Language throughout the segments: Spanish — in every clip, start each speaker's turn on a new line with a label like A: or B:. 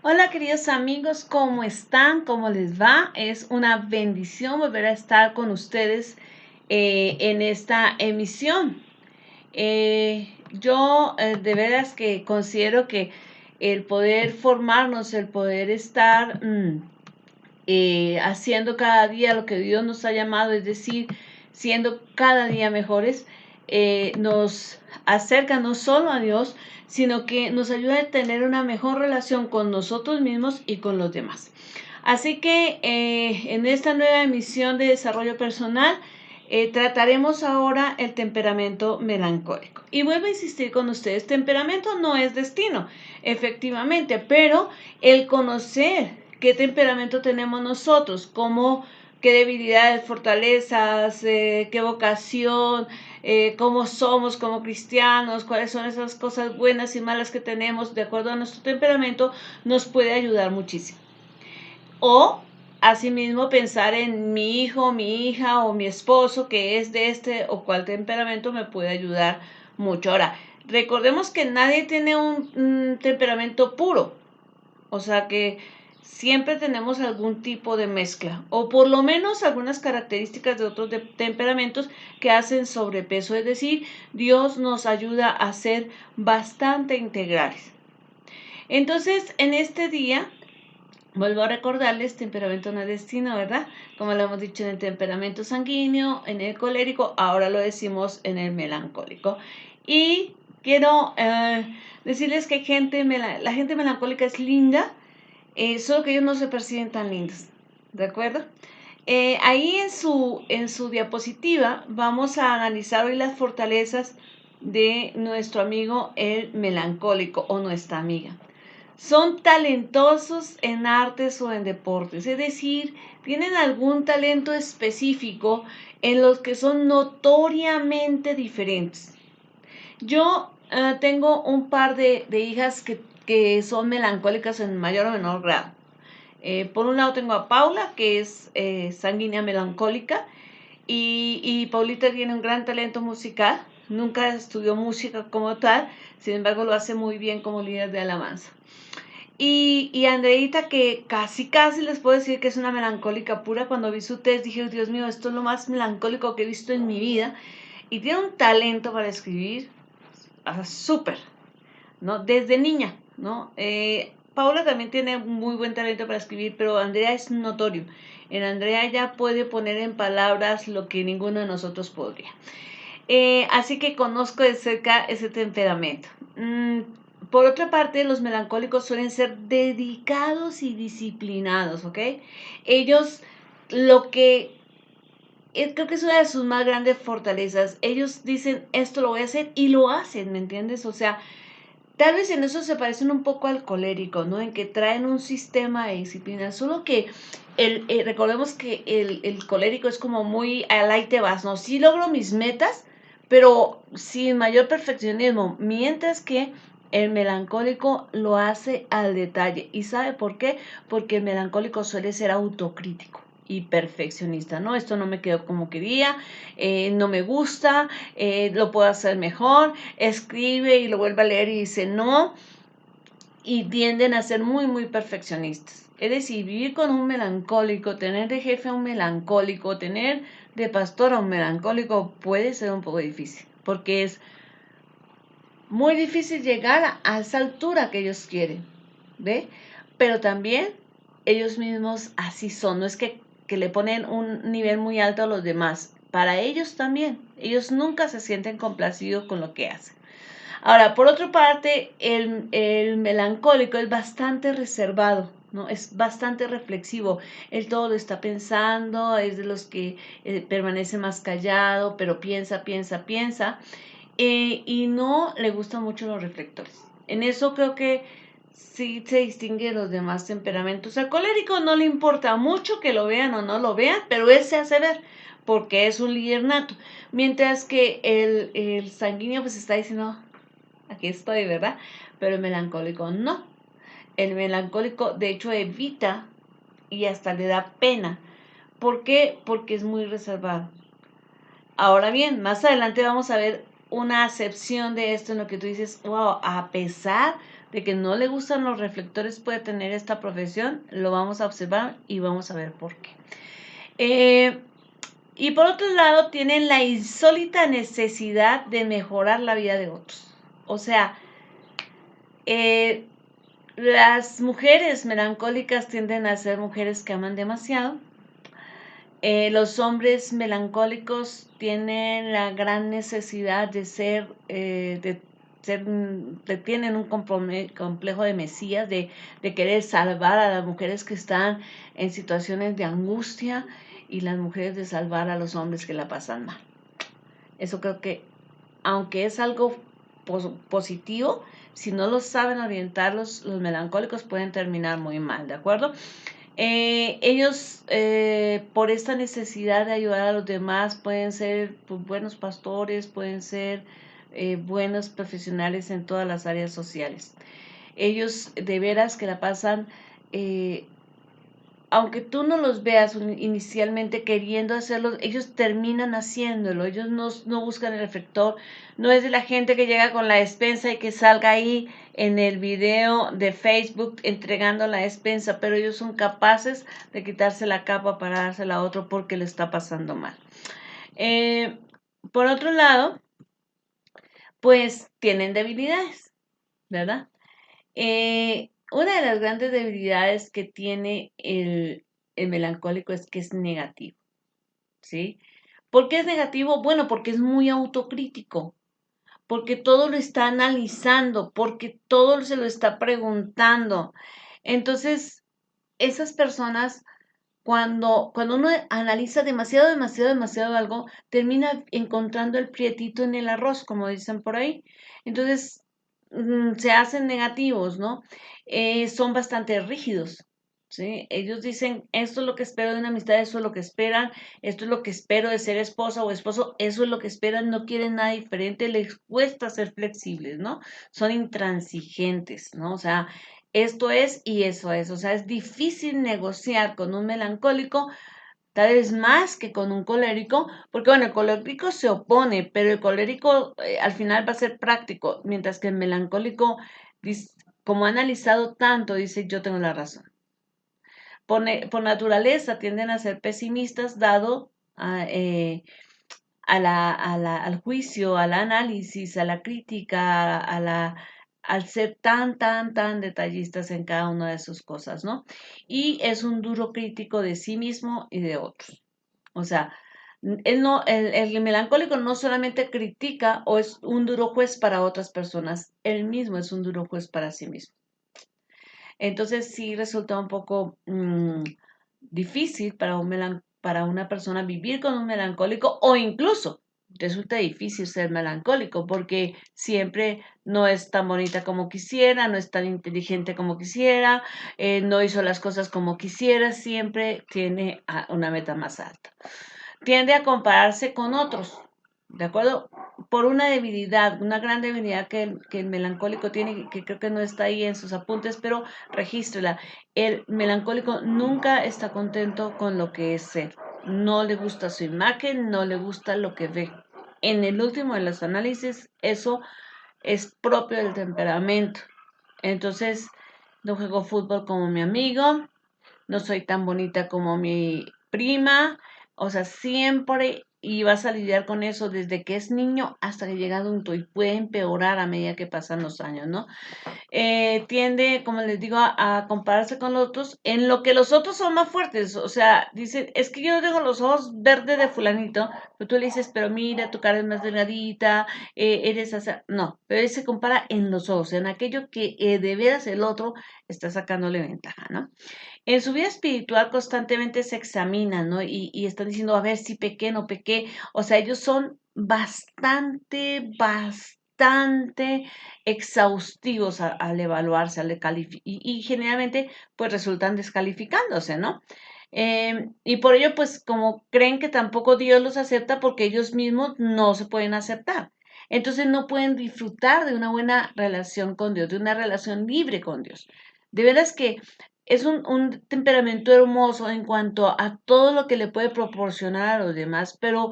A: Hola queridos amigos, ¿cómo están? ¿Cómo les va? Es una bendición volver a estar con ustedes en esta emisión. Yo de veras que considero que el poder formarnos, el poder estar haciendo cada día lo que Dios nos ha llamado, es decir, siendo cada día mejores, nos acerca no solo a Dios, sino que nos ayuda a tener una mejor relación con nosotros mismos y con los demás. Así que en esta nueva emisión de desarrollo personal, trataremos ahora el temperamento melancólico. Y vuelvo a insistir con ustedes, temperamento no es destino, efectivamente, pero el conocer qué temperamento tenemos nosotros, qué debilidades, fortalezas, qué vocación, cómo somos como cristianos, cuáles son esas cosas buenas y malas que tenemos de acuerdo a nuestro temperamento, nos puede ayudar muchísimo. O asimismo pensar en mi hijo, mi hija o mi esposo que es de este o cual temperamento me puede ayudar mucho. Ahora, recordemos que nadie tiene un temperamento puro, o sea que siempre tenemos algún tipo de mezcla o por lo menos algunas características de otros temperamentos que hacen sobrepeso, es decir, Dios nos ayuda a ser bastante integrales. Entonces, en este día vuelvo a recordarles, temperamento no es destino, ¿verdad? Como lo hemos dicho en el temperamento sanguíneo, en el colérico, ahora lo decimos en el melancólico. Y quiero decirles que la gente melancólica es linda, solo que ellos no se perciben tan lindos, ¿de acuerdo? Ahí en su diapositiva vamos a analizar hoy las fortalezas de nuestro amigo el melancólico o nuestra amiga. Son talentosos en artes o en deportes, es decir, tienen algún talento específico en los que son notoriamente diferentes. Yo tengo un par de hijas que son melancólicas en mayor o menor grado. Por un lado tengo a Paula, que es sanguínea melancólica, y Paulita tiene un gran talento musical. Nunca estudió música como tal, sin embargo lo hace muy bien como líder de alabanza. Y Andreita, que casi les puedo decir que es una melancólica pura. Cuando vi su test dije, Dios mío, esto es lo más melancólico que he visto en mi vida. Y tiene un talento para escribir súper, ¿no? Desde niña, ¿no? Paula también tiene muy buen talento para escribir, pero Andrea es notorio. En Andrea ya puede poner en palabras lo que ninguno de nosotros podría. Así que conozco de cerca ese temperamento. Por otra parte, los melancólicos suelen ser dedicados y disciplinados, ¿ok? Ellos, lo que creo que es una de sus más grandes fortalezas, ellos dicen, esto lo voy a hacer y lo hacen, ¿me entiendes? O sea, tal vez en eso se parecen un poco al colérico, ¿no? En que traen un sistema de disciplina, solo que recordemos que el colérico es como muy al ahí te vas, ¿no? Sí logro mis metas, pero sin mayor perfeccionismo, mientras que el melancólico lo hace al detalle. ¿Y sabe por qué? Porque el melancólico suele ser autocrítico y perfeccionista, ¿no? Esto no me quedó como quería, no me gusta, lo puedo hacer mejor, escribe y lo vuelve a leer y dice no, y tienden a ser muy perfeccionistas. Es decir, vivir con un melancólico, tener de jefe a un melancólico, tener de pastor a un melancólico puede ser un poco difícil, porque es muy difícil llegar a esa altura que ellos quieren, ¿ve? Pero también ellos mismos así son, no es que le ponen un nivel muy alto a los demás, para ellos también, ellos nunca se sienten complacidos con lo que hacen. Ahora, por otra parte, el melancólico es bastante reservado, ¿no? Es bastante reflexivo. Él todo lo está pensando, es de los que permanece más callado, pero piensa, y no le gustan mucho los reflectores. En eso creo que sí se distingue de los demás temperamentos. Al colérico no le importa mucho que lo vean o no lo vean, pero él se hace ver porque es un líder nato. Mientras que el sanguíneo pues está diciendo, aquí estoy, ¿verdad? Pero el melancólico no. El melancólico de hecho evita y hasta le da pena. ¿Por qué? Porque es muy reservado. Ahora bien, más adelante vamos a ver una acepción de esto en lo que tú dices, wow, a pesar de que no le gustan los reflectores puede tener esta profesión, lo vamos a observar y vamos a ver por qué. Y por otro lado, tienen la insólita necesidad de mejorar la vida de otros. O sea, las mujeres melancólicas tienden a ser mujeres que aman demasiado. Los hombres melancólicos tienen la gran necesidad de tienen un complejo de mesías, de querer salvar a las mujeres que están en situaciones de angustia y las mujeres de salvar a los hombres que la pasan mal. Eso creo que, aunque es algo positivo, si no lo saben orientar, los melancólicos pueden terminar muy mal, ¿de acuerdo? Ellos, por esta necesidad de ayudar a los demás, pueden ser pues, buenos pastores, pueden ser buenos profesionales en todas las áreas sociales. Ellos de veras que la pasan, aunque tú no los veas inicialmente queriendo hacerlo, ellos terminan haciéndolo. Ellos no buscan el reflector. No es de la gente que llega con la despensa y que salga ahí en el video de Facebook entregando la despensa, pero ellos son capaces de quitarse la capa para dársela a otro porque le está pasando mal. Por otro lado, pues tienen debilidades, ¿verdad? Una de las grandes debilidades que tiene el melancólico es que es negativo, ¿sí? ¿Por qué es negativo? Bueno, porque es muy autocrítico, porque todo lo está analizando, porque todo se lo está preguntando. Entonces, esas personas, cuando uno analiza demasiado algo, termina encontrando el prietito en el arroz, como dicen por ahí. Entonces, se hacen negativos, ¿no? Son bastante rígidos, ¿sí? Ellos dicen, esto es lo que espero de una amistad, eso es lo que esperan, esto es lo que espero de ser esposa o esposo, eso es lo que esperan, no quieren nada diferente, les cuesta ser flexibles, ¿no? Son intransigentes, ¿no? O sea, esto es y eso es, o sea, es difícil negociar con un melancólico, tal vez más que con un colérico, porque bueno, el colérico se opone, pero el colérico al final va a ser práctico, mientras que el melancólico, como ha analizado tanto, dice, yo tengo la razón. Por naturaleza tienden a ser pesimistas dado al juicio, al análisis, a la crítica, al ser tan detallistas en cada una de sus cosas, ¿no? Y es un duro crítico de sí mismo y de otros. O sea, el melancólico no solamente critica o es un duro juez para otras personas, él mismo es un duro juez para sí mismo. Entonces sí resulta un poco difícil para una persona vivir con un melancólico o incluso resulta difícil ser melancólico porque siempre no es tan bonita como quisiera, no es tan inteligente como quisiera, no hizo las cosas como quisiera, siempre tiene una meta más alta. Tiende a compararse con otros, ¿de acuerdo? Por una debilidad, una gran debilidad que el melancólico tiene, que creo que no está ahí en sus apuntes, pero regístrela. El melancólico nunca está contento con lo que es ser. No le gusta su imagen, no le gusta lo que ve. En el último de los análisis, eso es propio del temperamento. Entonces, no juego fútbol como mi amigo, no soy tan bonita como mi prima, o sea, siempre y vas a lidiar con eso desde que es niño hasta que llega adulto y puede empeorar a medida que pasan los años, ¿no? Tiende, como les digo, a compararse con los otros, en lo que los otros son más fuertes. O sea, dicen, es que yo tengo los ojos verdes de fulanito, pero tú le dices, pero mira, tu cara es más delgadita, eres así. No, pero él se compara en los ojos, en aquello que de veras el otro está sacándole ventaja, ¿no? En su vida espiritual constantemente se examinan, ¿no? Y están diciendo, a ver si pequé, no pequé. O sea, ellos son bastante exhaustivos al evaluarse, y generalmente pues resultan descalificándose, ¿no? Y por ello pues como creen que tampoco Dios los acepta porque ellos mismos no se pueden aceptar. Entonces no pueden disfrutar de una buena relación con Dios, de una relación libre con Dios. De veras que es un temperamento hermoso en cuanto a todo lo que le puede proporcionar a los demás, pero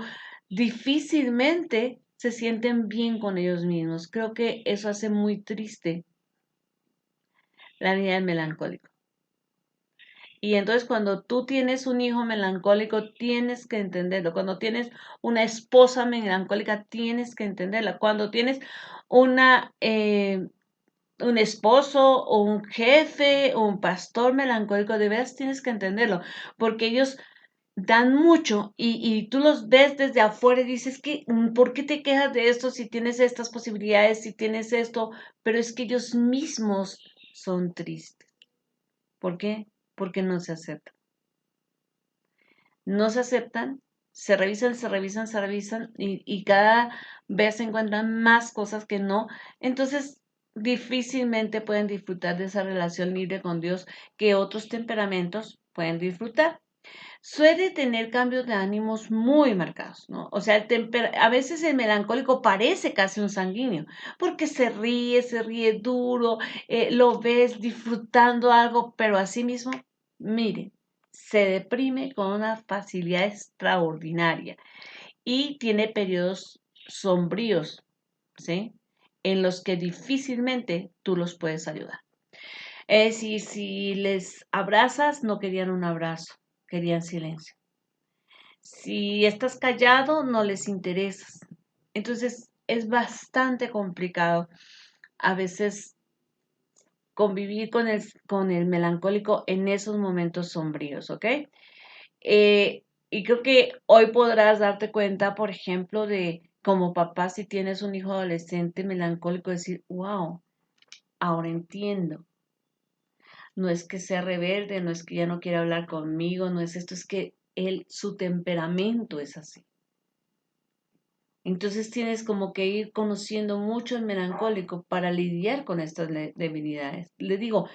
A: difícilmente se sienten bien con ellos mismos. Creo que eso hace muy triste la vida del melancólico. Y entonces cuando tú tienes un hijo melancólico, tienes que entenderlo. Cuando tienes una esposa melancólica, tienes que entenderla. Cuando tienes una, un esposo o un jefe o un pastor melancólico, de veras tienes que entenderlo, porque ellos dan mucho y tú los ves desde afuera y dices que, ¿por qué te quejas de esto si tienes estas posibilidades, si tienes esto? Pero es que ellos mismos son tristes. ¿Por qué? Porque no se aceptan. No se aceptan, se revisan y cada vez se encuentran más cosas que no. Entonces, difícilmente pueden disfrutar de esa relación libre con Dios que otros temperamentos pueden disfrutar. Suele tener cambios de ánimos muy marcados, ¿no? O sea, a veces el melancólico parece casi un sanguíneo, porque se ríe duro, lo ves disfrutando algo, pero asimismo, mire, se deprime con una facilidad extraordinaria y tiene periodos sombríos, ¿sí? En los que difícilmente tú los puedes ayudar. Es decir, si les abrazas, no querían un abrazo, querían silencio. Si estás callado, no les interesas. Entonces es bastante complicado a veces convivir con el melancólico en esos momentos sombríos, ¿ok? Y creo que hoy podrás darte cuenta, por ejemplo, de como papá, si tienes un hijo adolescente melancólico, decir, wow, ahora entiendo. No es que sea rebelde, no es que ya no quiera hablar conmigo, no es esto, es que su temperamento es así. Entonces tienes como que ir conociendo mucho el melancólico para lidiar con estas debilidades. Le digo,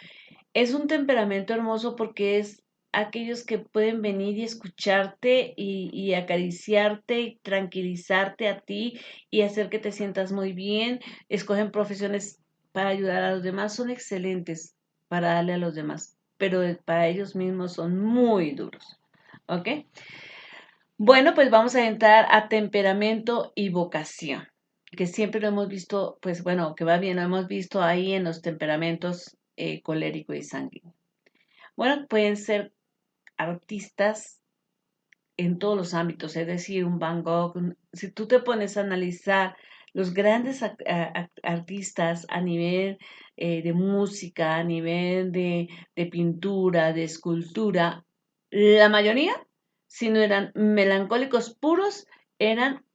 A: es un temperamento hermoso porque es aquellos que pueden venir y escucharte y acariciarte y tranquilizarte a ti y hacer que te sientas muy bien. Escogen profesiones para ayudar a los demás, son excelentes para darle a los demás, pero para ellos mismos son muy duros. ¿Ok? Bueno, pues vamos a entrar a temperamento y vocación, que siempre lo hemos visto, pues bueno, que va bien, lo hemos visto ahí en los temperamentos colérico y sanguíneo. Bueno, pueden ser artistas en todos los ámbitos, es decir, un Van Gogh. Si tú te pones a analizar los grandes artistas a nivel de música, a nivel de pintura, de escultura, la mayoría, si no eran melancólicos puros, eran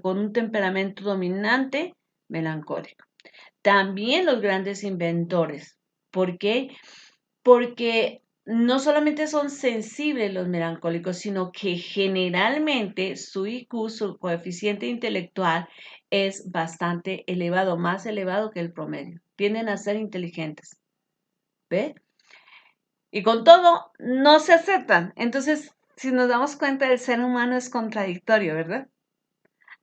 A: con un temperamento dominante melancólico. También los grandes inventores. ¿Por qué? Porque no solamente son sensibles los melancólicos, sino que generalmente su IQ, su coeficiente intelectual, es bastante elevado, más elevado que el promedio. Tienden a ser inteligentes. ¿Ve? Y con todo, no se aceptan. Entonces, si nos damos cuenta, el ser humano es contradictorio, ¿verdad?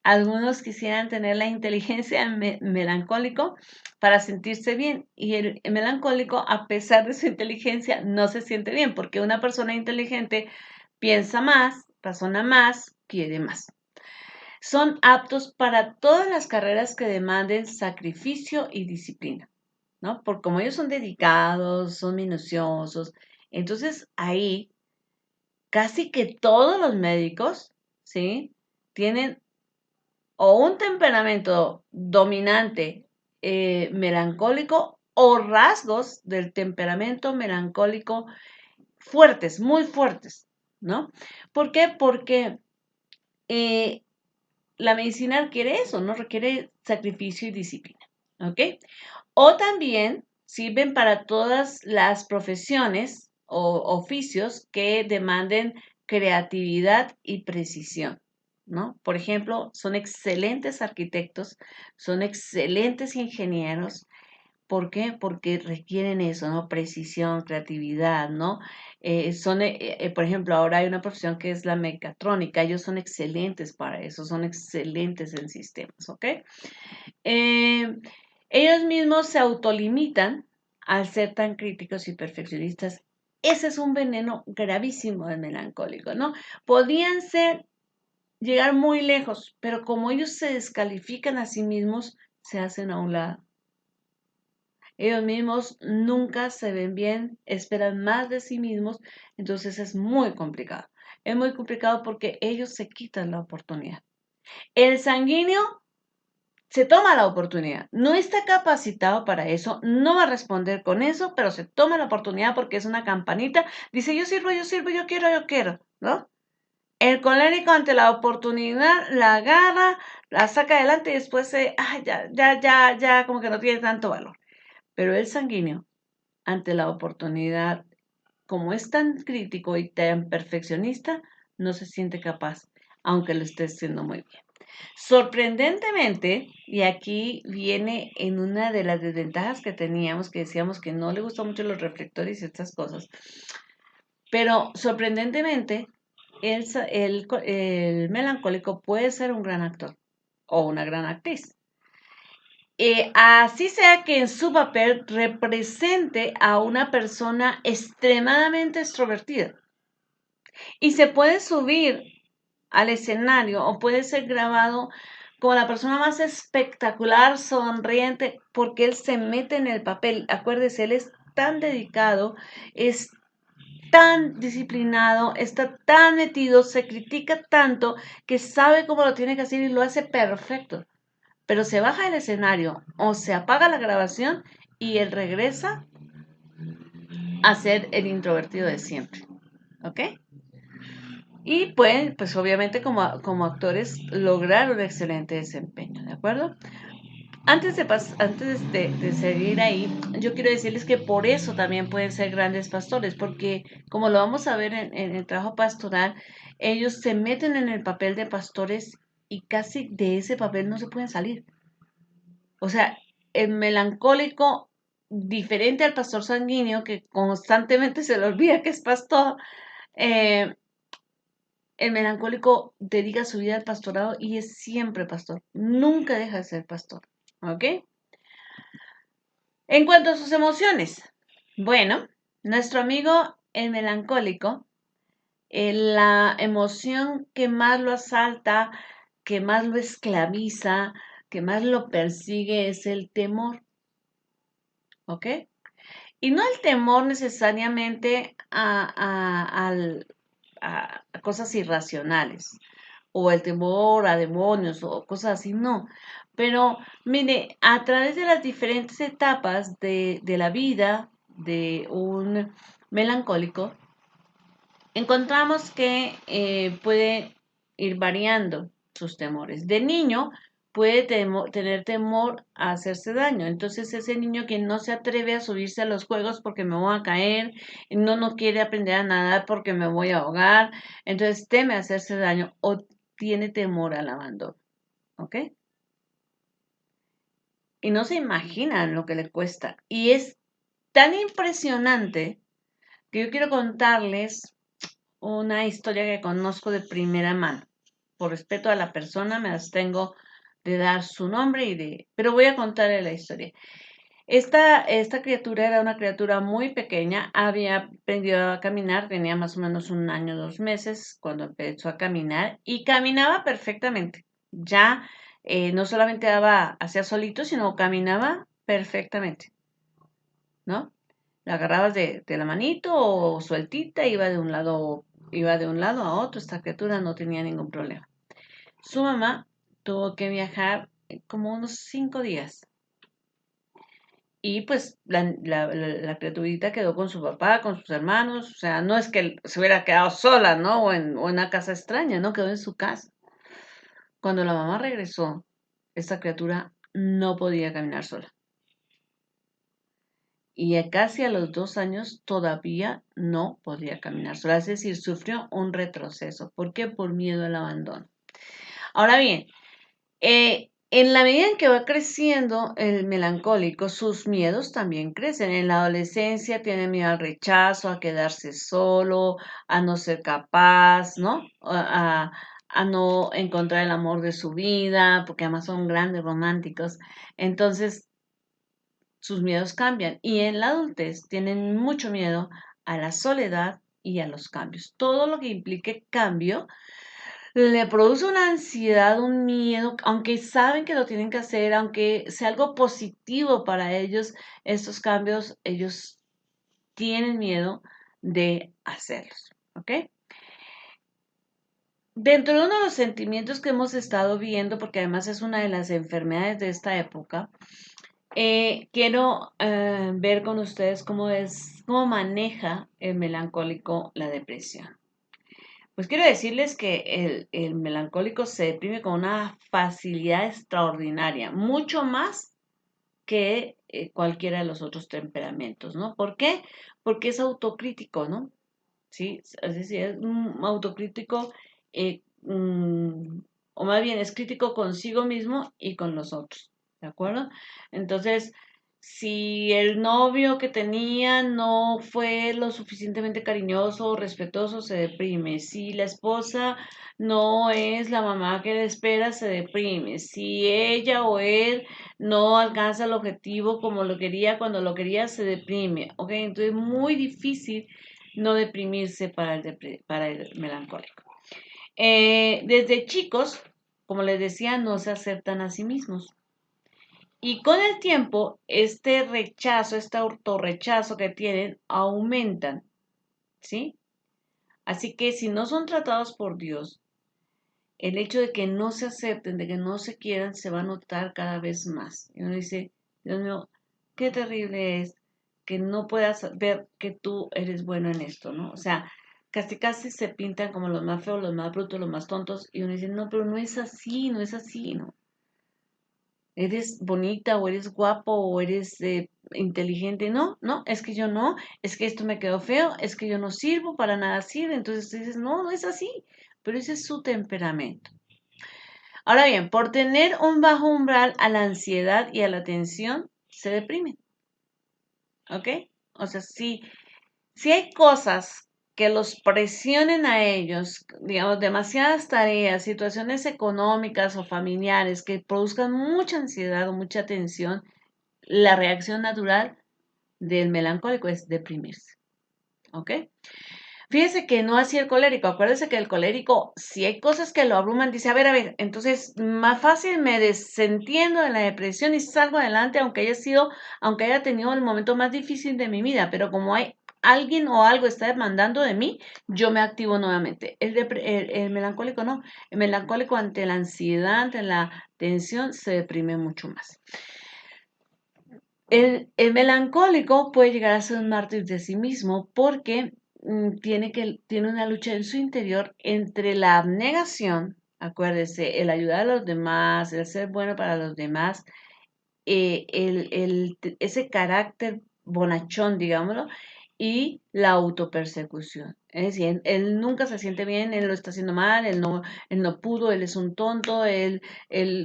A: Algunos quisieran tener la inteligencia melancólico para sentirse bien y el melancólico, a pesar de su inteligencia, no se siente bien porque una persona inteligente piensa más, razona más, quiere más. Son aptos para todas las carreras que demanden sacrificio y disciplina, ¿no? Porque como ellos son dedicados, son minuciosos, entonces ahí casi que todos los médicos, ¿sí? Tienen o un temperamento dominante melancólico o rasgos del temperamento melancólico fuertes, muy fuertes, ¿no? ¿Por qué? Porque eh, la medicina requiere eso, ¿no? Requiere sacrificio y disciplina, ¿ok? O también sirven para todas las profesiones o oficios que demanden creatividad y precisión, ¿no? Por ejemplo, son excelentes arquitectos, son excelentes ingenieros. ¿Por qué? Porque requieren eso, ¿no? Precisión, creatividad, ¿no? Por ejemplo, ahora hay una profesión que es la mecatrónica. Ellos son excelentes para eso, son excelentes en sistemas, ¿ok? Eh, Ellos mismos se autolimitan al ser tan críticos y perfeccionistas. Ese es un veneno gravísimo del melancólico, ¿no? Podrían llegar muy lejos, pero como ellos se descalifican a sí mismos, se hacen a un lado. Ellos mismos nunca se ven bien, esperan más de sí mismos, entonces es muy complicado. Es muy complicado porque ellos se quitan la oportunidad. El sanguíneo se toma la oportunidad, no está capacitado para eso, no va a responder con eso, pero se toma la oportunidad porque es una campanita, dice yo sirvo, yo quiero, ¿no? El colérico ante la oportunidad la agarra, la saca adelante y después ya, como que no tiene tanto valor. Pero el sanguíneo, ante la oportunidad, como es tan crítico y tan perfeccionista, no se siente capaz, aunque lo esté haciendo muy bien. Sorprendentemente, y aquí viene en una de las desventajas que teníamos, que decíamos que no le gustan mucho los reflectores y estas cosas, pero sorprendentemente, el melancólico puede ser un gran actor o una gran actriz. Así sea que en su papel represente a una persona extremadamente extrovertida y se puede subir al escenario o puede ser grabado como la persona más espectacular, sonriente, porque él se mete en el papel. Acuérdese, él es tan dedicado, es tan disciplinado, está tan metido, se critica tanto que sabe cómo lo tiene que hacer y lo hace perfecto. Pero se baja del escenario o se apaga la grabación y él regresa a ser el introvertido de siempre. ¿Ok? Y pueden, pues obviamente como actores, lograr un excelente desempeño, ¿de acuerdo? Antes de seguir ahí, yo quiero decirles que por eso también pueden ser grandes pastores, porque como lo vamos a ver en el trabajo pastoral, ellos se meten en el papel de pastores y casi de ese papel no se pueden salir. O sea, el melancólico, diferente al pastor sanguíneo, que constantemente se le olvida que es pastor, eh, el melancólico dedica su vida al pastorado y es siempre pastor. Nunca deja de ser pastor. ¿Ok? En cuanto a sus emociones, bueno, nuestro amigo el melancólico, la emoción que más lo asalta, que más lo esclaviza, que más lo persigue es el temor. ¿Ok? Y no el temor necesariamente a cosas irracionales o el temor a demonios o cosas así, no. Pero mire, a través de las diferentes etapas de la vida de un melancólico, encontramos que puede ir variando sus temores. De niño puede tener temor a hacerse daño. Entonces ese niño que no se atreve a subirse a los juegos porque me voy a caer, no quiere aprender a nadar porque me voy a ahogar, entonces teme a hacerse daño o tiene temor al abandono. ¿Ok? Y no se imaginan lo que le cuesta. Y es tan impresionante que yo quiero contarles una historia que conozco de primera mano. Por respeto a la persona, me abstengo de dar su nombre pero voy a contarle la historia. Esta criatura era una criatura muy pequeña, había aprendido a caminar, tenía más o menos 1 año, 2 meses cuando empezó a caminar y caminaba perfectamente. Ya no solamente hacía solito, sino caminaba perfectamente, ¿no? La agarrabas de la manito o sueltita, iba de un lado a otro, esta criatura no tenía ningún problema. Su mamá tuvo que viajar como unos 5 días. Y pues la criaturita quedó con su papá, con sus hermanos, o sea, no es que se hubiera quedado sola, ¿no? O en una casa extraña, ¿no? Quedó en su casa. Cuando la mamá regresó, esta criatura no podía caminar sola. Y casi a los 2 años todavía no podía caminar sola, es decir, sufrió un retroceso. ¿Por qué? Por miedo al abandono. Ahora bien, en la medida en que va creciendo el melancólico, sus miedos también crecen. En la adolescencia tiene miedo al rechazo, a quedarse solo, a no ser capaz, ¿no? A no encontrar el amor de su vida, porque además son grandes románticos. Entonces, sus miedos cambian y en la adultez tienen mucho miedo a la soledad y a los cambios. Todo lo que implique cambio le produce una ansiedad, un miedo, aunque saben que lo tienen que hacer, aunque sea algo positivo para ellos, estos cambios, ellos tienen miedo de hacerlos, ¿ok? Dentro de uno de los sentimientos que hemos estado viendo, porque además es una de las enfermedades de esta época, quiero ver con ustedes cómo maneja el melancólico la depresión. Pues quiero decirles que el melancólico se deprime con una facilidad extraordinaria, mucho más que cualquiera de los otros temperamentos, ¿no? ¿Por qué? Porque es autocrítico, ¿no? Sí, es decir, es un autocrítico, o más bien es crítico consigo mismo y con los otros, ¿de acuerdo? Entonces, si el novio que tenía no fue lo suficientemente cariñoso o respetuoso, se deprime. Si la esposa no es la mamá que le espera, se deprime. Si ella o él no alcanza el objetivo como lo quería cuando lo quería, se deprime. ¿Ok? Entonces, es muy difícil no deprimirse para el melancólico. Desde chicos, como les decía, no se aceptan a sí mismos. Y con el tiempo, este rechazo, este autorrechazo que tienen, aumentan, ¿sí? Así que si no son tratados por Dios, el hecho de que no se acepten, de que no se quieran, se va a notar cada vez más. Y uno dice, Dios mío, qué terrible es que no puedas ver que tú eres bueno en esto, ¿no? O sea, casi casi se pintan como los más feos, los más brutos, los más tontos, y uno dice, no, pero no es así, no es así, ¿no? Eres bonita o eres guapo o eres inteligente. No, no, es que yo no, es que esto me quedó feo, es que yo no sirvo, para nada sirve. Entonces tú dices, no, no es así, pero ese es su temperamento. Ahora bien, por tener un bajo umbral a la ansiedad y a la tensión, se deprimen, ¿ok? O sea, si hay cosas que los presionen a ellos, digamos, demasiadas tareas, situaciones económicas o familiares que produzcan mucha ansiedad o mucha tensión, la reacción natural del melancólico es deprimirse, ¿ok? Fíjese que no así el colérico. Acuérdese que el colérico, si hay cosas que lo abruman, dice, a ver, entonces más fácil me desentiendo de la depresión y salgo adelante, aunque haya tenido el momento más difícil de mi vida, pero como hay alguien o algo está demandando de mí, yo me activo nuevamente. El melancólico no. El melancólico ante la ansiedad, ante la tensión, se deprime mucho más. El melancólico puede llegar a ser un mártir de sí mismo porque tiene una lucha en su interior entre la abnegación, acuérdese, el ayudar a los demás, el ser bueno para los demás, ese carácter bonachón, digámoslo, y la autopersecución. Es decir, él nunca se siente bien, él lo está haciendo mal, él no pudo, él es un tonto, él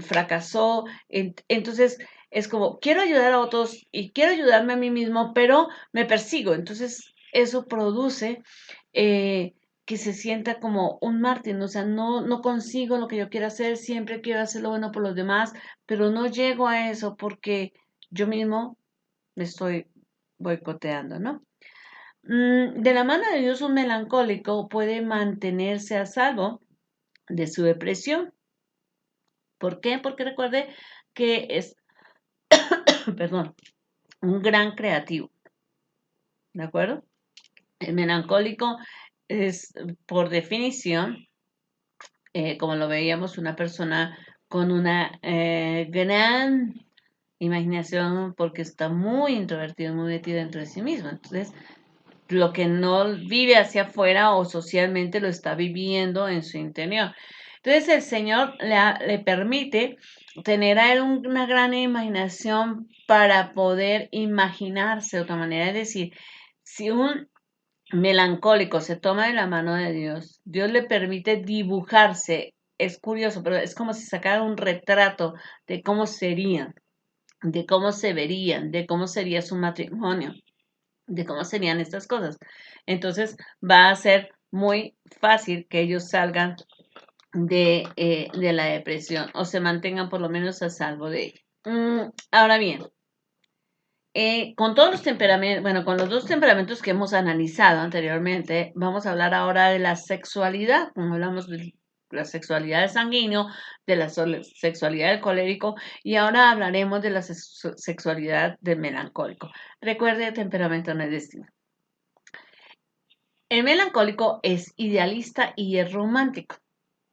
A: fracasó. Entonces, es como, quiero ayudar a otros y quiero ayudarme a mí mismo, pero me persigo. Entonces, eso produce que se sienta como un mártir, ¿no? O sea, no consigo lo que yo quiero hacer, siempre quiero hacer lo bueno por los demás, pero no llego a eso porque yo mismo me estoy boicoteando, ¿no? De la mano de Dios, un melancólico puede mantenerse a salvo de su depresión. ¿Por qué? Porque recuerde que es, perdón, un gran creativo, ¿de acuerdo? El melancólico es, por definición, como lo veíamos, una persona con una gran imaginación porque está muy introvertido, muy metido dentro de sí mismo. Entonces, lo que no vive hacia afuera o socialmente lo está viviendo en su interior. Entonces, el Señor le permite tener a él una gran imaginación para poder imaginarse de otra manera. Es decir, si un melancólico se toma de la mano de Dios, Dios le permite dibujarse. Es curioso, pero es como si sacara un retrato de cómo serían, de cómo se verían, de cómo sería su matrimonio, de cómo serían estas cosas. Entonces va a ser muy fácil que ellos salgan de la depresión o se mantengan por lo menos a salvo de ella. Ahora bien, con todos los temperamentos, bueno, con los dos temperamentos que hemos analizado anteriormente, vamos a hablar ahora de la sexualidad, como hablamos la sexualidad del sanguíneo, de la sexualidad del colérico y ahora hablaremos de la sexualidad del melancólico. Recuerde, temperamento no es destino. El melancólico es idealista y es romántico.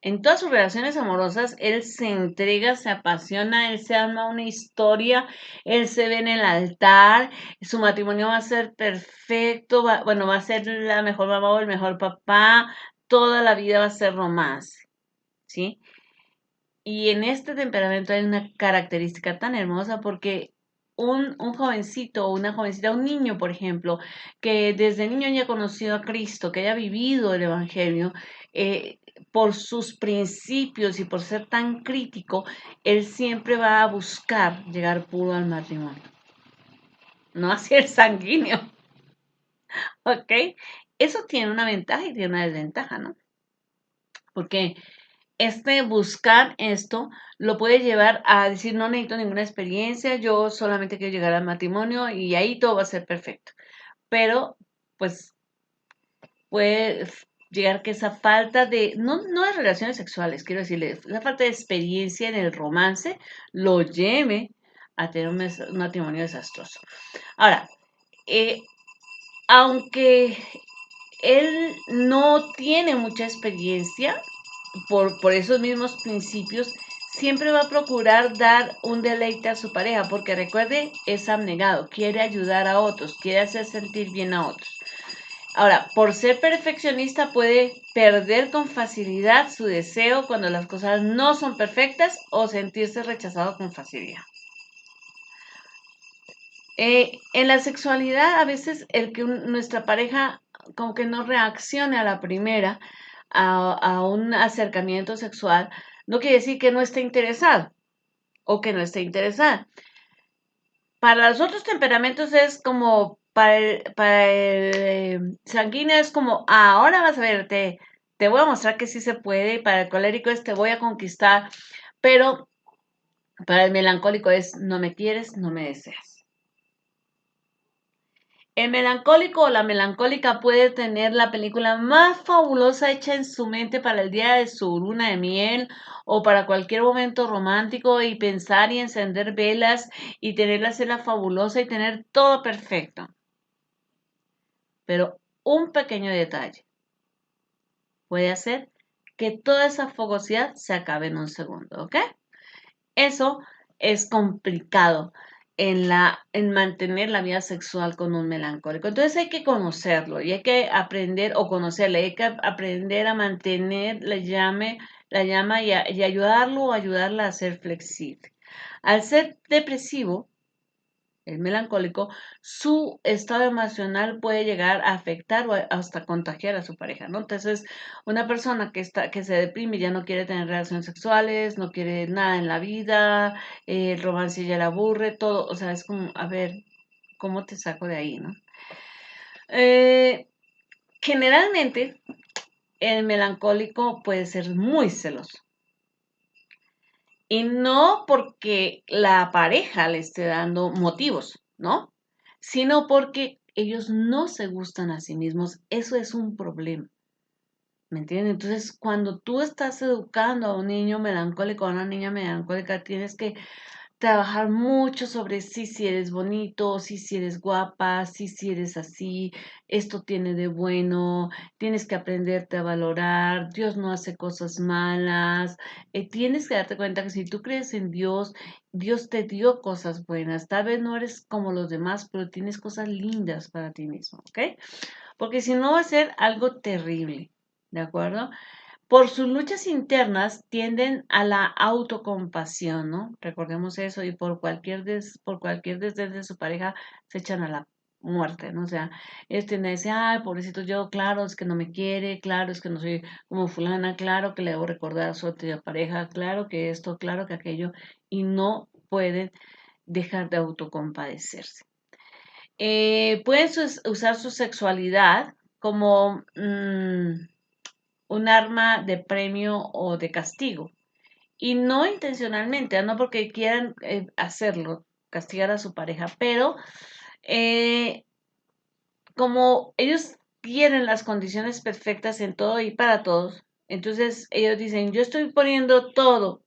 A: En todas sus relaciones amorosas, él se entrega, se apasiona, él se arma una historia, él se ve en el altar, su matrimonio va a ser perfecto, bueno, va a ser la mejor mamá o el mejor papá, toda la vida va a ser romance, ¿sí? Y en este temperamento hay una característica tan hermosa porque un jovencito o una jovencita, un niño, por ejemplo, que desde niño haya conocido a Cristo, que haya vivido el Evangelio, por sus principios y por ser tan crítico, él siempre va a buscar llegar puro al matrimonio, no hacia el sanguíneo, ¿ok? Eso tiene una ventaja y tiene una desventaja, ¿no? Porque buscar esto lo puede llevar a decir, no necesito ninguna experiencia, yo solamente quiero llegar al matrimonio y ahí todo va a ser perfecto. Pero, pues, puede llegar que esa falta de, no de relaciones sexuales, quiero decirle, la falta de experiencia en el romance lo lleve a tener un matrimonio desastroso. Ahora, eh, aunque él no tiene mucha experiencia, por esos mismos principios, siempre va a procurar dar un deleite a su pareja, porque recuerde, es abnegado, quiere ayudar a otros, quiere hacer sentir bien a otros. Ahora, por ser perfeccionista puede perder con facilidad su deseo cuando las cosas no son perfectas o sentirse rechazado con facilidad. En la sexualidad, a veces el que nuestra pareja como que no reaccione a la primera a un acercamiento sexual, no quiere decir que no esté interesado o que no esté interesada. Para los otros temperamentos es como, para el sanguíneo es como, ahora vas a ver, te voy a mostrar que sí se puede, y para el colérico es, te voy a conquistar, pero para el melancólico es, no me quieres, no me deseas. El melancólico o la melancólica puede tener la película más fabulosa hecha en su mente para el día de su luna de miel o para cualquier momento romántico y pensar y encender velas y tener la cena fabulosa y tener todo perfecto. Pero un pequeño detalle puede hacer que toda esa fogosidad se acabe en un segundo, ¿ok? Eso es complicado en mantener la vida sexual con un melancólico. Entonces hay que conocerlo y hay que aprender o conocerle, hay que aprender a mantener la llama y ayudarlo o ayudarla a ser flexible. Al ser depresivo, el melancólico, su estado emocional puede llegar a afectar o hasta contagiar a su pareja, ¿no? Entonces, una persona que se deprime y ya no quiere tener relaciones sexuales, no quiere nada en la vida, el romance ya le aburre, todo, o sea, es como, a ver, ¿cómo te saco de ahí, no? Eh, Generalmente, el melancólico puede ser muy celoso. Y no porque la pareja le esté dando motivos, ¿no? Sino porque ellos no se gustan a sí mismos. Eso es un problema. ¿Me entiendes? Entonces, cuando tú estás educando a un niño melancólico, a una niña melancólica, tienes que trabajar mucho sobre sí, si eres bonito, sí, si eres guapa, sí, si eres así, esto tiene de bueno, tienes que aprenderte a valorar, Dios no hace cosas malas, tienes que darte cuenta que si tú crees en Dios, Dios te dio cosas buenas, tal vez no eres como los demás, pero tienes cosas lindas para ti mismo, ¿ok? Porque si no va a ser algo terrible, ¿de acuerdo? Por sus luchas internas tienden a la autocompasión, ¿no? Recordemos eso, y por cualquier desdén de su pareja se echan a la muerte, ¿no? O sea, tienden a decir, ay, pobrecito yo, claro, es que no me quiere, claro, es que no soy como fulana, claro que le debo recordar a su anterior pareja, claro que esto, claro que aquello, y no pueden dejar de autocompadecerse. Pueden usar su sexualidad como un arma de premio o de castigo. Y no intencionalmente, no porque quieran hacerlo, castigar a su pareja, pero eh, como ellos tienen las condiciones perfectas en todo y para todos, Entonces ellos dicen, yo estoy poniendo todo,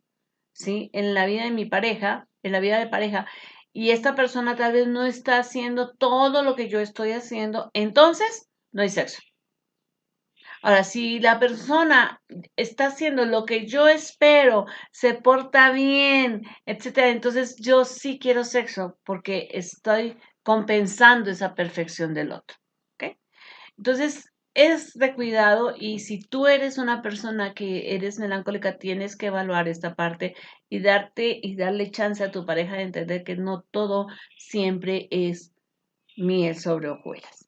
A: ¿sí? En la vida de mi pareja, en la vida de pareja, y esta persona tal vez no está haciendo todo lo que yo estoy haciendo, entonces no hay sexo. Ahora, si la persona está haciendo lo que yo espero, se porta bien, etcétera, entonces yo sí quiero sexo porque estoy compensando esa perfección del otro. ¿Ok? Entonces, es de cuidado y si tú eres una persona que eres melancólica, tienes que evaluar esta parte y darle chance a tu pareja de entender que no todo siempre es miel sobre hojuelas.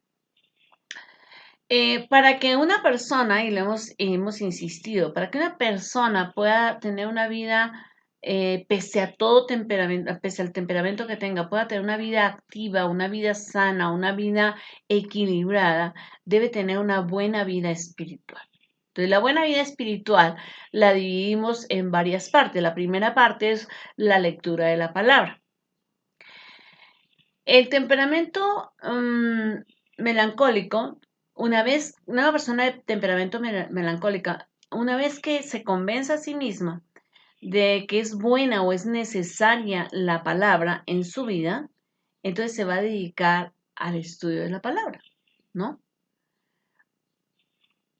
A: Para que una persona, y lo hemos insistido, para que una persona pueda tener una vida, pese a todo temperamento, pese al temperamento que tenga, pueda tener una vida activa, una vida sana, una vida equilibrada, debe tener una buena vida espiritual. Entonces, la buena vida espiritual la dividimos en varias partes. La primera parte es la lectura de la palabra. El temperamento melancólico, una persona de temperamento melancólica, una vez que se convence a sí misma de que es buena o es necesaria la palabra en su vida, entonces se va a dedicar al estudio de la palabra, ¿no?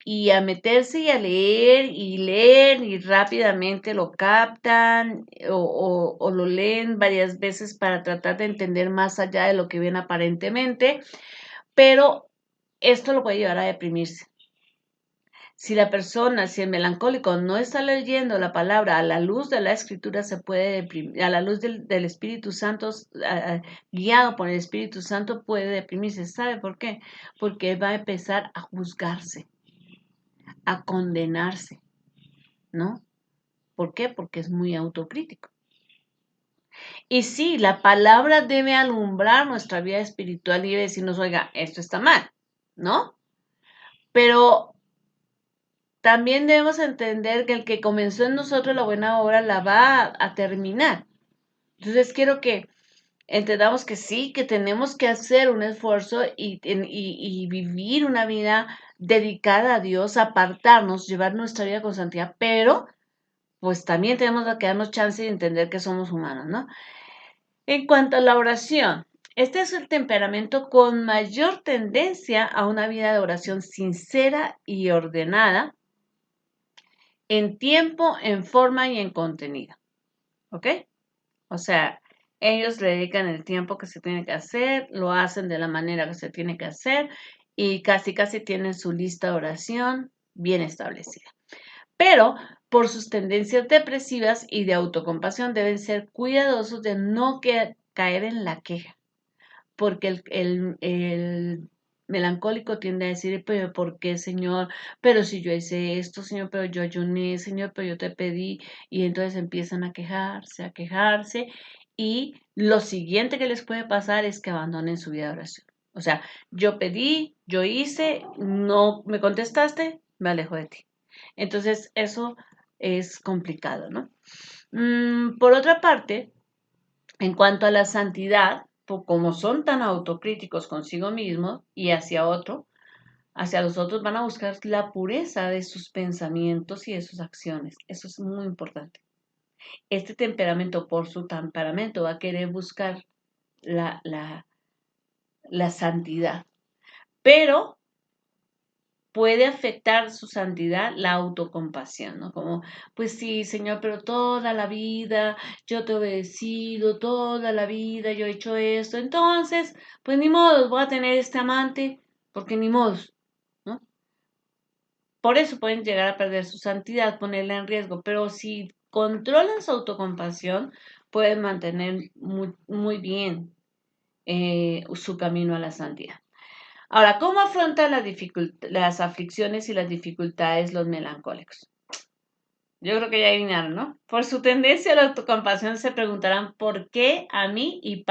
A: Y a meterse y leer y rápidamente lo captan o lo leen varias veces para tratar de entender más allá de lo que ven aparentemente, pero esto lo puede llevar a deprimirse. Si el melancólico no está leyendo la palabra a la luz de la escritura, se puede deprimir, a la luz del Espíritu Santo, guiado por el Espíritu Santo, puede deprimirse. ¿Sabe por qué? Porque va a empezar a juzgarse, a condenarse, ¿no? ¿Por qué? Porque es muy autocrítico. Y sí, la palabra debe alumbrar nuestra vida espiritual y debe decirnos, oiga, esto está mal, ¿no? Pero también debemos entender que el que comenzó en nosotros la buena obra la va a terminar. Entonces quiero que entendamos que sí, que tenemos que hacer un esfuerzo y vivir una vida dedicada a Dios, apartarnos, llevar nuestra vida con santidad, pero pues también tenemos que darnos chance de entender que somos humanos, ¿no? En cuanto a la oración, este es el temperamento con mayor tendencia a una vida de oración sincera y ordenada en tiempo, en forma y en contenido. ¿Ok? O sea, ellos le dedican el tiempo que se tiene que hacer, lo hacen de la manera que se tiene que hacer y casi casi tienen su lista de oración bien establecida. Pero por sus tendencias depresivas y de autocompasión deben ser cuidadosos de no caer en la queja, porque el melancólico tiende a decir, pero ¿por qué, Señor? Pero si yo hice esto, Señor, pero yo ayuné, Señor, pero yo te pedí, y entonces empiezan a quejarse, y lo siguiente que les puede pasar es que abandonen su vida de oración. O sea, yo pedí, yo hice, no me contestaste, me alejo de ti. Entonces, eso es complicado, ¿no? Por otra parte, en cuanto a la santidad, como son tan autocríticos consigo mismos y hacia los otros van a buscar la pureza de sus pensamientos y de sus acciones. Eso es muy importante. Este temperamento, por su temperamento, va a querer buscar la, la, la santidad, pero puede afectar su santidad la autocompasión, ¿no? Como, pues sí, Señor, pero toda la vida yo te he obedecido, toda la vida yo he hecho esto, entonces, pues ni modo, voy a tener este amante, porque ni modo, ¿no? Por eso pueden llegar a perder su santidad, ponerla en riesgo, pero si controlan su autocompasión, pueden mantener muy, muy bien su camino a la santidad. Ahora, ¿cómo afrontan las aflicciones y las dificultades los melancólicos? Yo creo que ya adivinaron, ¿no? Por su tendencia a la autocompasión se preguntarán ¿por qué a mí y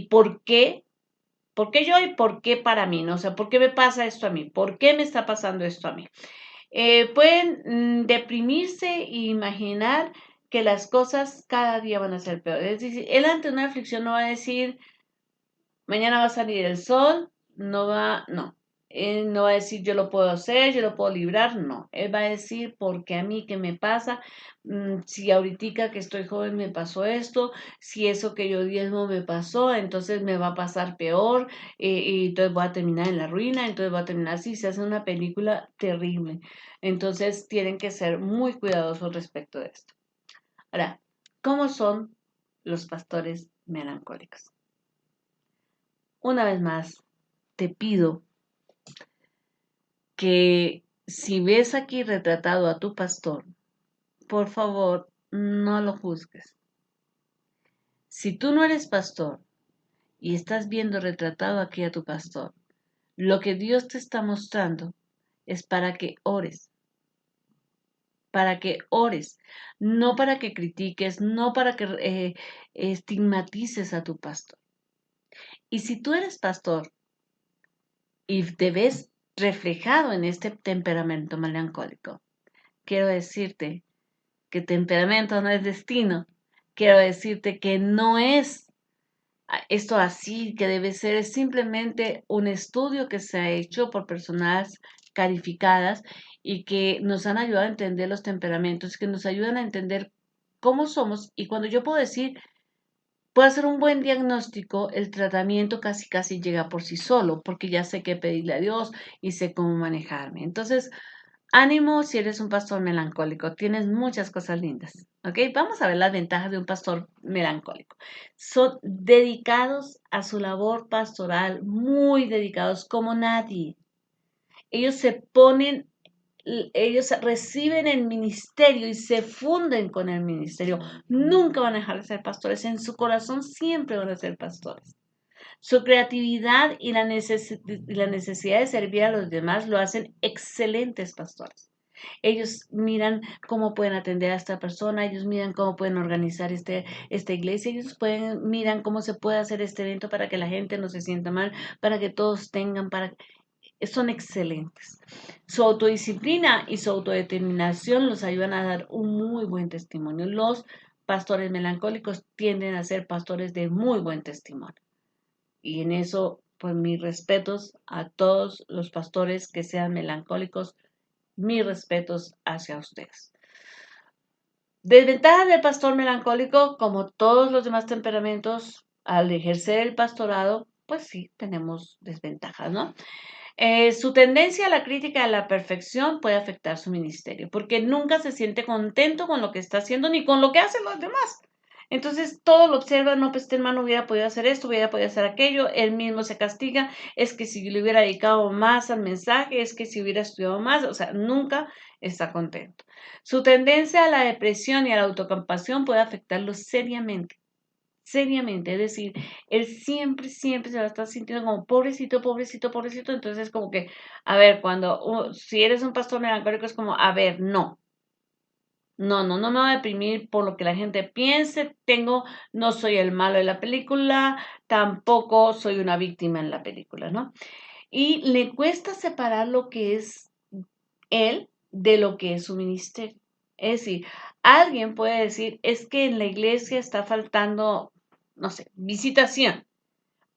A: por qué yo y por qué para mí? ¿No? O sea, ¿por qué me pasa esto a mí? ¿Por qué me está pasando esto a mí? Pueden deprimirse e imaginar que las cosas cada día van a ser peores. Es decir, él ante una aflicción no va a decir, mañana va a salir el sol, no va, no. No va a decir yo lo puedo hacer, yo lo puedo librar, no. Él va a decir porque a mí qué me pasa, si ahorita que estoy joven me pasó esto, si eso que yo diezmo me pasó, entonces me va a pasar peor y entonces voy a terminar en la ruina, entonces voy a terminar así, se hace una película terrible. Entonces tienen que ser muy cuidadosos respecto de esto. Ahora, ¿cómo son los pastores melancólicos? Una vez más, te pido que si ves aquí retratado a tu pastor, por favor, no lo juzgues. Si tú no eres pastor y estás viendo retratado aquí a tu pastor, lo que Dios te está mostrando es para que ores, no para que critiques, no para que estigmatices a tu pastor. Y si tú eres pastor y te ves reflejado en este temperamento melancólico, quiero decirte que temperamento no es destino. Quiero decirte que no es esto así que debe ser, es simplemente un estudio que se ha hecho por personas calificadas y que nos han ayudado a entender los temperamentos, que nos ayudan a entender cómo somos. Y cuando yo puedo decir, puedo hacer un buen diagnóstico, el tratamiento casi casi llega por sí solo, porque ya sé qué pedirle a Dios y sé cómo manejarme. Entonces, ánimo si eres un pastor melancólico, tienes muchas cosas lindas, ¿ok? Vamos a ver las ventajas de un pastor melancólico. Son dedicados a su labor pastoral, muy dedicados como nadie. Ellos se ponen, ellos reciben el ministerio y se funden con el ministerio. Nunca van a dejar de ser pastores, en su corazón siempre van a ser pastores. Su creatividad y la necesidad de servir a los demás lo hacen excelentes pastores. Ellos miran cómo pueden atender a esta persona, ellos miran cómo pueden organizar esta iglesia, ellos miran cómo se puede hacer este evento para que la gente no se sienta mal, para que todos tengan, son excelentes. Su autodisciplina y su autodeterminación los ayudan a dar un muy buen testimonio. Los pastores melancólicos tienden a ser pastores de muy buen testimonio. Y en eso, pues mis respetos a todos los pastores que sean melancólicos, mis respetos hacia ustedes. Desventajas del pastor melancólico, como todos los demás temperamentos, al ejercer el pastorado, pues sí, tenemos desventajas, ¿no? Su tendencia a la crítica de la perfección puede afectar su ministerio, porque nunca se siente contento con lo que está haciendo ni con lo que hacen los demás. Entonces todo lo observa, no, pues este hermano hubiera podido hacer esto, hubiera podido hacer aquello, él mismo se castiga, es que si le hubiera dedicado más al mensaje, es que si hubiera estudiado más, o sea, nunca está contento. Su tendencia a la depresión y a la autocompasión puede afectarlo seriamente. Seriamente, es decir, él siempre se va a estar sintiendo como pobrecito, pobrecito, pobrecito. Entonces, como que, a ver, si eres un pastor melancólico, es como, a ver, no me voy a deprimir por lo que la gente piense. No soy el malo de la película, tampoco soy una víctima en la película, ¿no? Y le cuesta separar lo que es él de lo que es su ministerio. Es decir, alguien puede decir, es que en la iglesia está faltando, no sé, visitación,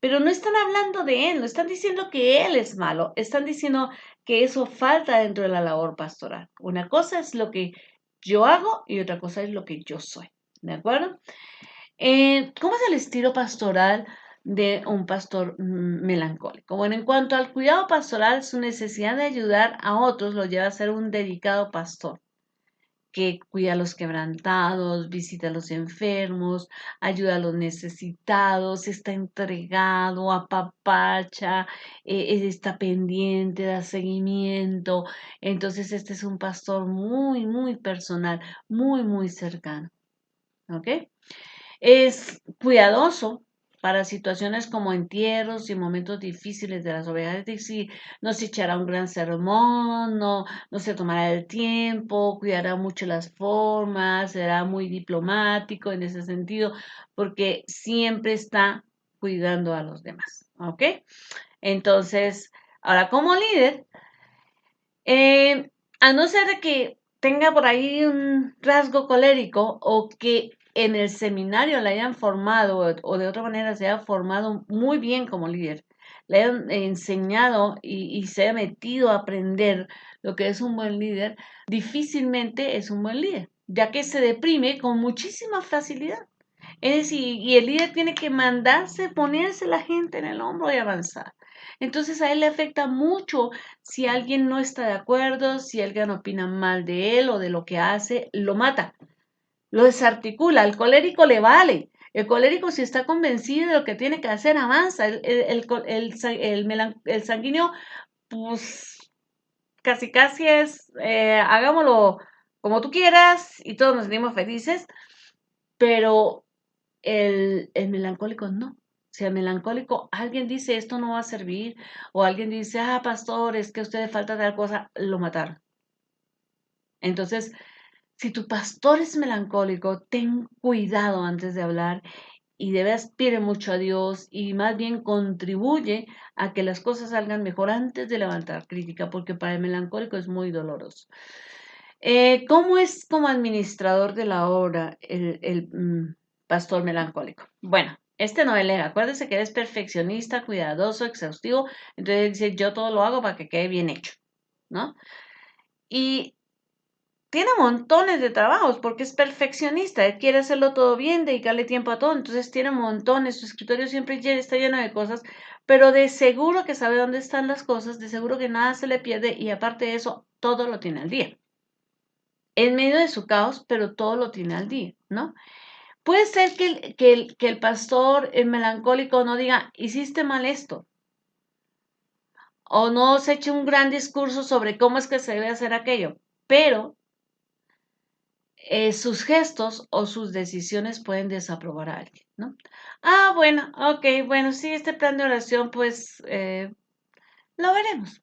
A: pero no están hablando de él, no están diciendo que él es malo, están diciendo que eso falta dentro de la labor pastoral. Una cosa es lo que yo hago y otra cosa es lo que yo soy, ¿de acuerdo? ¿Cómo es el estilo pastoral de un pastor melancólico? Bueno, en cuanto al cuidado pastoral, su necesidad de ayudar a otros lo lleva a ser un dedicado pastor que cuida a los quebrantados, visita a los enfermos, ayuda a los necesitados, está entregado, apapacha, está pendiente, da seguimiento. Entonces, este es un pastor muy personal, muy cercano. ¿Ok? Es cuidadoso para situaciones como entierros y momentos difíciles de las ovejas. Es decir, no se echará un gran sermón, no se tomará el tiempo, cuidará mucho las formas, será muy diplomático en ese sentido, porque siempre está cuidando a los demás. ¿Ok? Entonces, ahora como líder, a no ser de que tenga por ahí un rasgo colérico o que en el seminario la hayan formado o de otra manera se haya formado muy bien como líder, le hayan enseñado y se haya metido a aprender lo que es un buen líder, difícilmente es un buen líder, ya que se deprime con muchísima facilidad. Es decir, y el líder tiene que mandarse, ponerse la gente en el hombro y avanzar. Entonces a él le afecta mucho si alguien no está de acuerdo, si alguien opina mal de él o de lo que hace, lo mata, lo desarticula. Al colérico le vale. El colérico, si está convencido de lo que tiene que hacer, avanza. El sanguíneo, pues casi casi es, hagámoslo como tú quieras y todos nos sentimos felices, pero el melancólico no. Si el melancólico, alguien dice esto no va a servir, o alguien dice, pastor, es que a usted le falta tal cosa, lo mataron. Entonces, si tu pastor es melancólico, ten cuidado antes de hablar y debe aspire mucho a Dios y más bien contribuye a que las cosas salgan mejor antes de levantar crítica, porque para el melancólico es muy doloroso. ¿Cómo es como administrador de la obra el pastor melancólico? Bueno, este no delega. Acuérdese que él es perfeccionista, cuidadoso, exhaustivo. Entonces dice, yo todo lo hago para que quede bien hecho, ¿no? Y tiene montones de trabajos porque es perfeccionista. Él quiere hacerlo todo bien, dedicarle tiempo a todo. Entonces tiene montones. Su escritorio siempre está lleno de cosas, pero de seguro que sabe dónde están las cosas, de seguro que nada se le pierde y aparte de eso, todo lo tiene al día en medio de su caos, pero todo lo tiene al día, ¿no? Puede ser que el pastor melancólico no diga, hiciste mal esto, o no se eche un gran discurso sobre cómo es que se debe hacer aquello, pero sus gestos o sus decisiones pueden desaprobar a alguien, ¿no? Bueno, ok, bueno, sí, este plan de oración, pues lo veremos.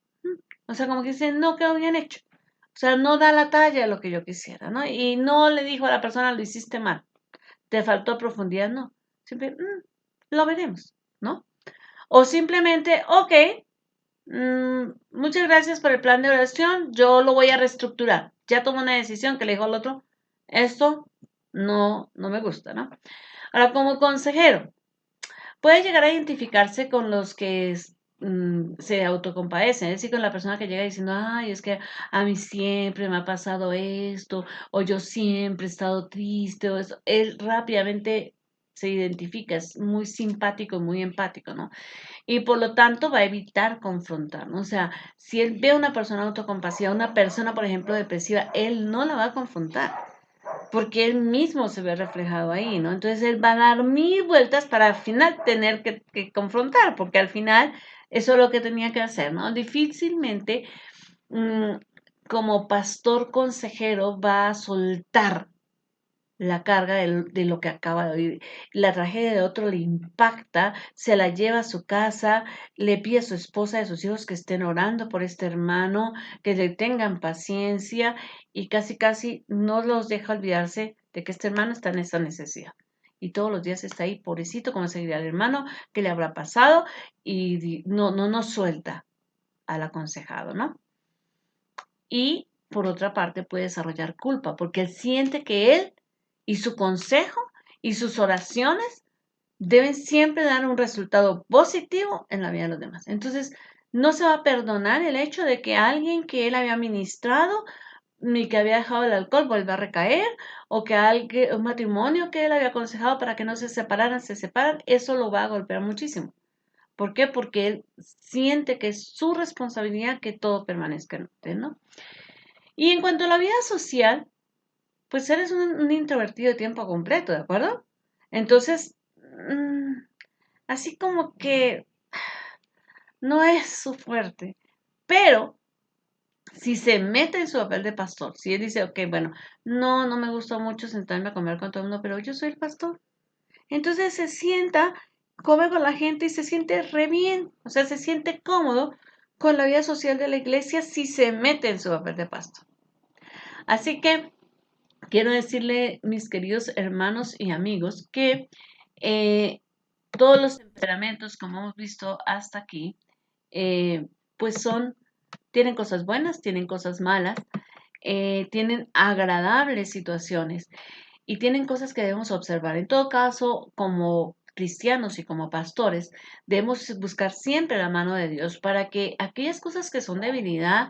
A: O sea, como que dice, no quedó bien hecho. O sea, no da la talla de lo que yo quisiera, ¿no? Y no le dijo a la persona, lo hiciste mal. ¿Te faltó profundidad? No. Siempre, lo veremos, ¿no? O simplemente, ok, muchas gracias por el plan de oración, yo lo voy a reestructurar. Ya tomó una decisión que le dijo al otro, esto no me gusta, ¿no? Ahora, como consejero, puede llegar a identificarse con los que se autocompadecen, es decir, con la persona que llega diciendo, ay, es que a mí siempre me ha pasado esto, o yo siempre he estado triste, o eso. Él rápidamente se identifica, es muy simpático y muy empático, ¿no? Y por lo tanto va a evitar confrontar, ¿no? O sea, si él ve a una persona autocompasiva, una persona, por ejemplo, depresiva, él no la va a confrontar porque él mismo se ve reflejado ahí, ¿no? Entonces él va a dar mil vueltas para al final tener que confrontar, porque al final eso es lo que tenía que hacer, ¿no? Difícilmente mm, como pastor consejero va a soltar la carga de lo que acaba de oír. La tragedia de otro le impacta, se la lleva a su casa, le pide a su esposa y a sus hijos que estén orando por este hermano, que le tengan paciencia y casi casi no los deja olvidarse de que este hermano está en esa necesidad. Y todos los días está ahí, pobrecito, como se diría el hermano, que le habrá pasado y no nos suelta al aconsejado, ¿no? Y por otra parte puede desarrollar culpa, porque él siente que él y su consejo y sus oraciones deben siempre dar un resultado positivo en la vida de los demás. Entonces, no se va a perdonar el hecho de que alguien que él había ministrado ni que había dejado el alcohol vuelva a recaer, o que un matrimonio que él había aconsejado para que no se separaran, se separan, eso lo va a golpear muchísimo. ¿Por qué? Porque él siente que es su responsabilidad que todo permanezca en orden, ¿no? Y en cuanto a la vida social, pues eres un introvertido de tiempo completo, ¿de acuerdo? Entonces, así como que no es su fuerte, pero si se mete en su papel de pastor, si él dice, ok, bueno, no me gusta mucho sentarme a comer con todo el mundo, pero yo soy el pastor. Entonces se sienta, come con la gente y se siente re bien, o sea, se siente cómodo con la vida social de la iglesia si se mete en su papel de pastor. Así que quiero decirle, mis queridos hermanos y amigos, que eh, todos los temperamentos, como hemos visto hasta aquí, eh, pues tienen cosas buenas, tienen cosas malas, tienen agradables situaciones y tienen cosas que debemos observar. En todo caso, como cristianos y como pastores, debemos buscar siempre la mano de Dios para que aquellas cosas que son debilidad,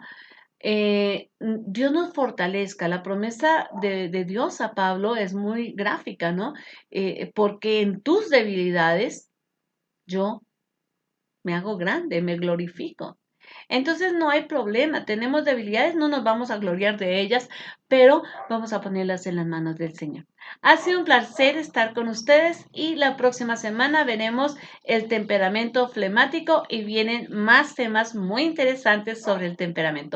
A: Dios nos fortalezca. La promesa de Dios a Pablo es muy gráfica, ¿no? Porque en tus debilidades yo me hago grande, me glorifico. Entonces no hay problema, tenemos debilidades, no nos vamos a gloriar de ellas, pero vamos a ponerlas en las manos del Señor. Ha sido un placer estar con ustedes y la próxima semana veremos el temperamento flemático y vienen más temas muy interesantes sobre el temperamento.